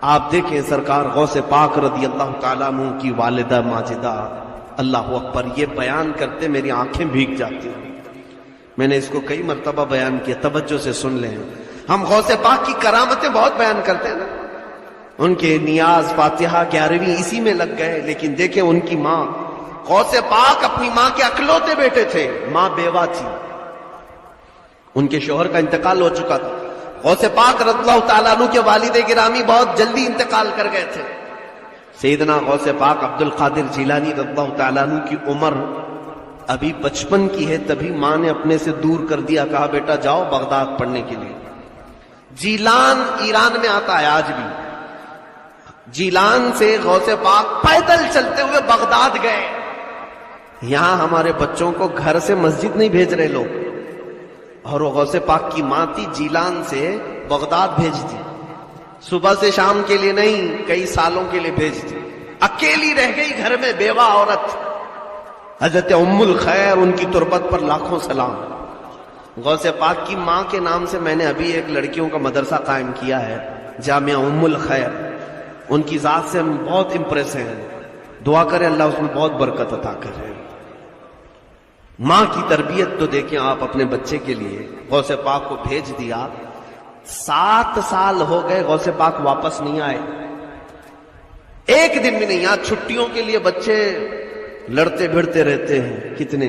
آپ دیکھیں سرکار غوث پاک رضی اللہ تعالیٰ عنہ کی والدہ ماجدہ، اللہ اکبر، یہ بیان کرتے میری آنکھیں بھیگ جاتی ہیں۔ میں نے اس کو کئی مرتبہ بیان کیا، توجہ سے سن لیں۔ ہم غوث پاک کی کرامتیں بہت بیان کرتے ہیں نا، ان کے نیاز فاتحہ 11ویں اسی میں لگ گئے، لیکن دیکھیں ان کی ماں، غوث پاک اپنی ماں کے اکلوتے بیٹے تھے، ماں بیوہ تھی، ان کے شوہر کا انتقال ہو چکا تھا۔ غوث پاک رضی اللہ تعالیٰ عنہ کے والد گرامی بہت جلدی انتقال کر گئے تھے۔ سیدنا غوث پاک عبد القادر جیلانی رضی اللہ تعالیٰ عنہ کی عمر ابھی 55 کی ہے، تبھی ماں نے اپنے سے دور کر دیا، کہا بیٹا جاؤ بغداد پڑھنے کے لیے۔ جیلان ایران میں آتا ہے آج بھی۔ جیلان سے غوث پاک پیدل چلتے ہوئے بغداد گئے۔ یہاں ہمارے بچوں کو گھر سے مسجد نہیں بھیج رہے لوگ، اور وہ غوث پاک کی ماں تھی، جیلان سے بغداد بھیج دی، صبح سے شام کے لیے نہیں، کئی سالوں کے لیے بھیج دی۔ اکیلی رہ گئی گھر میں، بیوہ عورت، حضرت ام الخیر، ان کی تربت پر لاکھوں سلام۔ غوث پاک کی ماں کے نام سے میں نے ابھی ایک لڑکیوں کا مدرسہ قائم کیا ہے، جامعہ ام الخیر۔ ان کی ذات سے ہم بہت امپریس ہیں، دعا کریں اللہ اس میں بہت برکت عطا کرے۔ ماں کی تربیت تو دیکھیں آپ اپنے بچے کے لیے، غوث پاک کو بھیج دیا، 7 سال ہو گئے غوث پاک واپس نہیں آئے، ایک دن بھی نہیں۔ یہاں چھٹیوں کے لیے بچے لڑتے بھڑتے رہتے ہیں، کتنے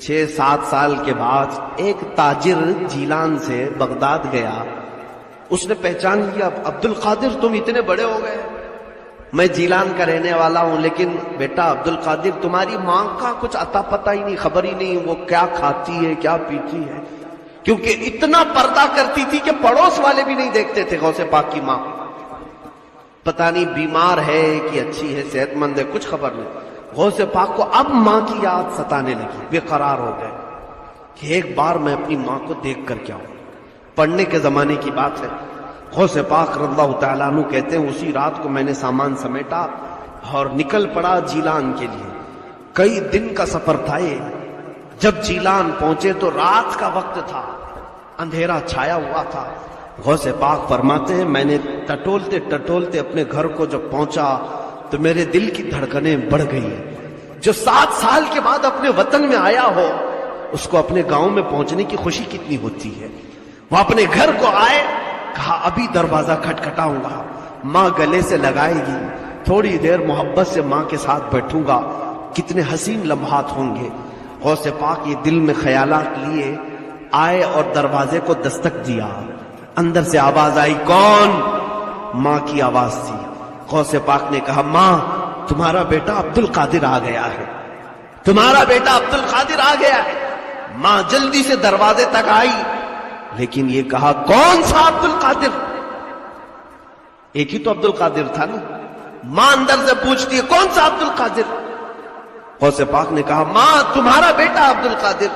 6-7 سال کے بعد ایک تاجر جیلان سے بغداد گیا، اس نے پہچان لیا، عبد القادر تم اتنے بڑے ہو گئے، میں جیلان کا رہنے والا ہوں، لیکن بیٹا عبد القادر تمہاری ماں کا کچھ اتا پتہ ہی نہیں، خبر ہی نہیں وہ کیا کھاتی ہے کیا پیتی ہے، کیونکہ اتنا پردہ کرتی تھی کہ پڑوس والے بھی نہیں دیکھتے تھے غوث پاک کی ماں۔ پتہ نہیں بیمار ہے کہ اچھی ہے، صحت مند ہے، کچھ خبر نہیں۔ غوث پاک کو اب ماں کی یاد ستانے لگی، بے قرار ہو گئے کہ ایک بار میں اپنی ماں کو دیکھ کر کیا ہوں۔ پڑھنے کے زمانے کی بات ہے، غوث پاک رضی اللہ تعالیٰ عنہ کہتے ہیں اسی رات کو میں نے سامان سمیٹا اور نکل پڑا جیلان کے لیے۔ کئی دن کا سفر تھا یہ۔ جب جیلان پہنچے تو رات کا وقت تھا، اندھیرا چھایا ہوا تھا۔ غوث پاک فرماتے ہیں میں نے ٹٹولتے ٹٹولتے اپنے گھر کو جب پہنچا تو میرے دل کی دھڑکنیں بڑھ گئی۔ جو 7 سال کے بعد اپنے وطن میں آیا ہو اس کو اپنے گاؤں میں پہنچنے کی خوشی کتنی ہوتی ہے۔ وہ اپنے گھر کو آئے، کہا ابھی دروازہ کھٹکھٹاؤں گا، ماں گلے سے لگائے گی، تھوڑی دیر محبت سے ماں کے ساتھ بیٹھوں گا، کتنے حسین لمحات ہوں گے۔ غوث پاک یہ دل میں خیالات لیے آئے اور دروازے کو دستک دیا، اندر سے آواز آئی، کون؟ ماں کی آواز تھی۔ غوث پاک نے کہا ماں تمہارا بیٹا عبد القادر آ گیا ہے، تمہارا بیٹا عبد القادر آ گیا ہے۔ ماں جلدی سے دروازے تک آئی، لیکن یہ کہا کون سا عبد القادر؟ ایک ہی تو عبد القادر تھا نا۔ ماں اندر سے پوچھتی ہے کون سا عبد القادر؟ غوث پاک نے کہا ماں تمہارا بیٹا عبد القادر۔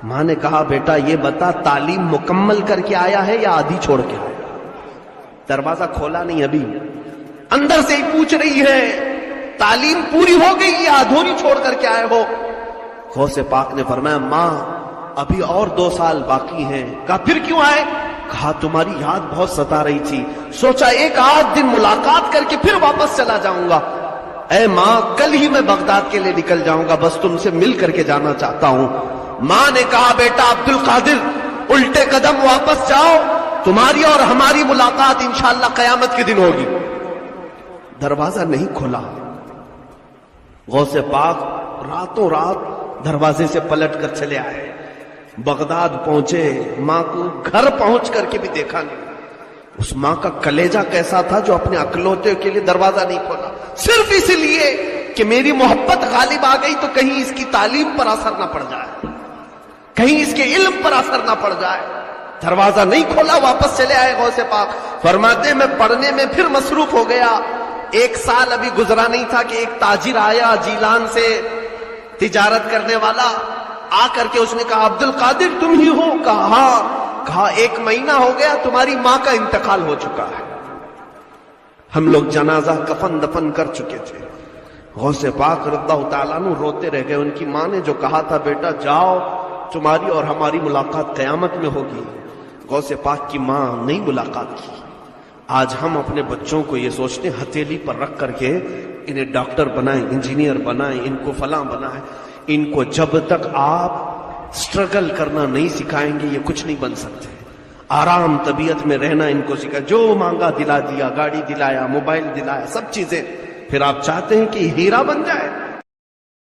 ماں نے کہا بیٹا یہ بتا تعلیم مکمل کر کے آیا ہے یا آدھی چھوڑ کے آیا؟ دروازہ کھولا نہیں ابھی، اندر سے ہی پوچھ رہی ہے تعلیم پوری ہو گئی یا ادھوری چھوڑ کر کے آئے ہو؟ غوث پاک نے فرمایا ماں ابھی اور 2 سال باقی ہیں۔ کہا پھر کیوں آئے؟ کہا تمہاری یاد بہت ستا رہی تھی، سوچا ایک آدھ دن ملاقات کر کے پھر واپس چلا جاؤں گا۔ اے ماں کل ہی میں بغداد کے لیے نکل جاؤں گا، بس تم سے مل کر کے جانا چاہتا ہوں۔ ماں نے کہا بیٹا عبد القادر الٹے قدم واپس جاؤ، تمہاری اور ہماری ملاقات انشاءاللہ قیامت کے دن ہوگی۔ دروازہ نہیں کھلا۔ غوث پاک راتوں رات دروازے سے پلٹ کر چلے آئے، بغداد پہنچے، ماں کو گھر پہنچ کر کے بھی دیکھا نہیں۔ اس ماں کا کلیجہ کیسا تھا جو اپنے اکلوتے کے لیے دروازہ نہیں کھولا، صرف اس لیے کہ میری محبت غالب آ گئی تو کہیں اس کی تعلیم پر اثر نہ پڑ جائے، کہیں اس کے علم پر اثر نہ پڑ جائے۔ دروازہ نہیں کھولا، واپس چلے آئے غوث پاک۔ فرماتے میں پڑھنے میں پھر مصروف ہو گیا۔ 1 سال ابھی گزرا نہیں تھا کہ ایک تاجر آیا جیلان سے، تجارت کرنے والا، آ کر کے اس نے کہا عبد القادر تم ہی ہو؟ کہا ہاں۔ کہا 1 مہینہ ہو گیا تمہاری ماں کا انتقال ہو چکا ہے، ہم لوگ جنازہ کفن دفن کر چکے تھے۔ غوث پاک رضی اللہ تعالیٰ عنہ روتے رہ گئے۔ ان کی ماں نے جو کہا تھا بیٹا جاؤ تمہاری اور ہماری ملاقات قیامت میں ہوگی، غوث پاک کی ماں نہیں ملاقات کی۔ آج ہم اپنے بچوں کو یہ سوچتے ہیں ہتھیلی پر رکھ کر کے انہیں ڈاکٹر بنائیں، انجینئر بنائیں، ان کو فلاں بنائیں. ان کو جب تک آپ سٹرگل کرنا نہیں سکھائیں گے یہ کچھ نہیں بن سکتے. آرام طبیعت میں رہنا ان کو سکھا، جو مانگا دلا دیا، گاڑی دلایا، موبائل دلایا، سب چیزیں. پھر آپ چاہتے ہیں کہ ہیرا بن جائے.